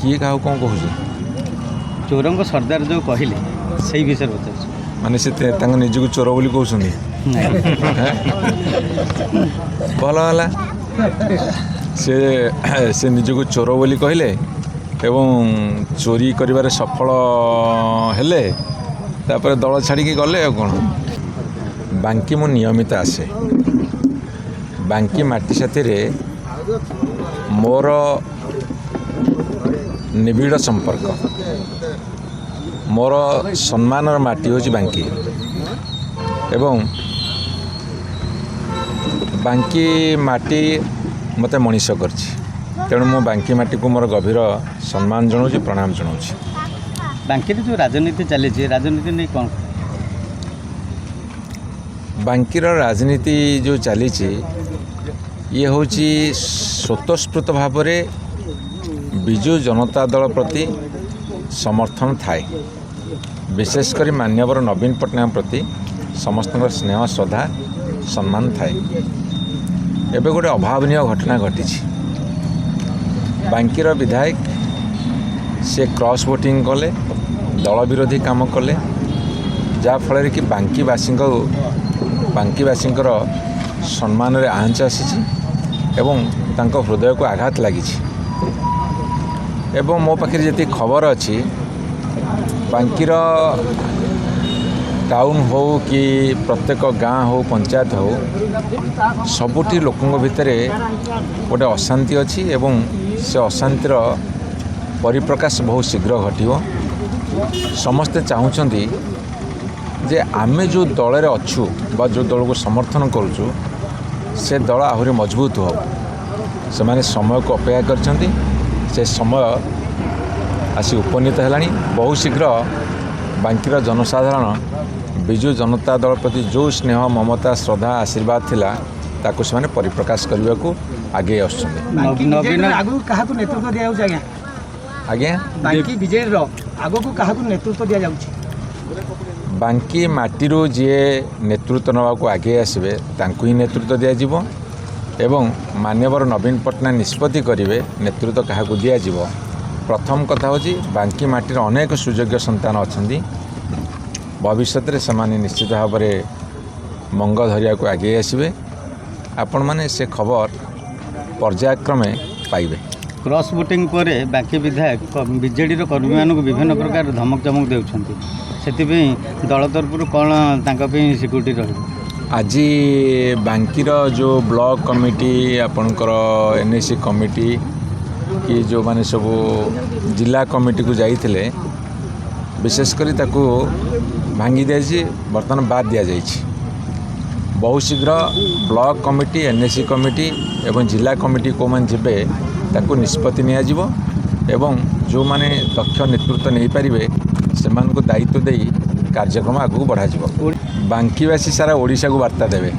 किए क्या कौन कहूँ चोर सरदार जो कहले से विषय पचार माने से निजक चोर बोली कहते भल है से निजक चोर बोली कहले एवं चोरी कर सफल हेले तापर दल छाड़ी गले कौन बांकी मु नियमित आसे बांकी माटी साथी रे मोर निबिड़ संपर्क मोर सम्मानर माटी होची बांकी एवं बांकी माटी मते मनीष करछि तेणु मो बांकी माटी को मोर गभीर सम्मान जनाऊँ प्रणाम जनाऊँ। बांकी जो राजनीति चली राजनीति नहीं कौन बांकीर राजनीति जो चली ये हूँ स्वतःस्फूर्त भाव विजु जनता दल प्रति समर्थन थाए विशेषकर मान्यवर नवीन पट्टनायक प्रति समस्त स्नेह श्रद्धा सम्मान थाए एवं गोटे अभावनीय घटना घटी बांकीर विधायक से क्रॉस वोटिंग कले दल विरोधी काम कले जहाँफल कि बांकीवासी सम्मान रे आंच आसी एवं तांको हृदय को आघात लगी एवं मो पाखे जी खबर अच्छी बांकीर टाउन हो कि प्रत्येक गाँ हो पंचायत हो सबुठी लोकों भितर गोटे अशांति अच्छी एवं से अशांतिर परिप्रकाश बहुत शीघ्र घटिव समस्ते चाहूँगी जे आमे जो दल अच्छु बा जो दल को समर्थन करुचु से दल आहरी मजबूत हो से माने समय को अपेक्षा करछंती से समय आसी उपनीत है बहुत शीघ्र बांकीर जनसाधारण विजु जनता दल प्रति जो स्नेह ममता श्रद्धा आशीर्वाद थिला ताको से माने परिप्रकाश करने को आगे नवीन आगु कहा नेतृत्व दिया आज्ञा आज्ञा बांकी विजेर आगु को कहा नेतृत्व दिया जाउछि बांकी माटीरू जी नेतृत्व नवा को आगे आसबे तांकु ही नेतृत्व दिया एवं मान्यवर नवीन पट्टनायक निष्पत्ति करेंगे नेतृत्व क्या दिज्व प्रथम कथा होची बांकी माटीर अनेक सुयोग्य संतान अच्छा भविष्य में से निश्चित भाव में मंग धरिया को आगे आसबे आपण मैंने से खबर पर्यायक्रमे पाइबे। क्रॉस वोटिंग पर बांकी विधायक बीजेडी कर्मी मानक विभिन्न प्रकार धमक चमक देउछंती सेतिपई दल तरफ कौन सिक्यूरीटी रही आज बांकीर जो ब्लॉक कमिटी आपणकर एनएसी कमिटी कि जो माने सब जिला कमिटी को जाइथिले विशेषकर ताकू भांगी दिया बर्तमान बाद दि जाइछि बहुत शीघ्र ब्लॉक कमिटी एनएसी कमिटी एवं जिला कमिटी को मन जिबे ताकू निष्पत्ति नियाजिवो एवं जो माने दक्ष नेतृत्व नहीं पारिबे सेमान को दायित्व देई कार्यक्रम आगू बढ़ा बांकीवासी सारा ओडिशा को वार्ता देवे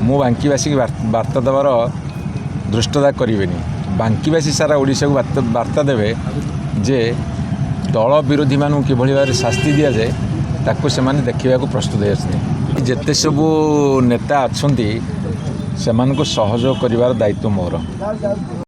मु बांकीवासी की वार्ता देवार दृष्टता करेनि बांकीवासी सारा ओडिशा को वार्ता देवे जे दल विरोधी मानू किभली भाव शास्ति दि जाए ताकू से माने देखा प्रस्तुत होते जेते सबू नेता अच्छा से सहयोग करिवार दायित्व मोर।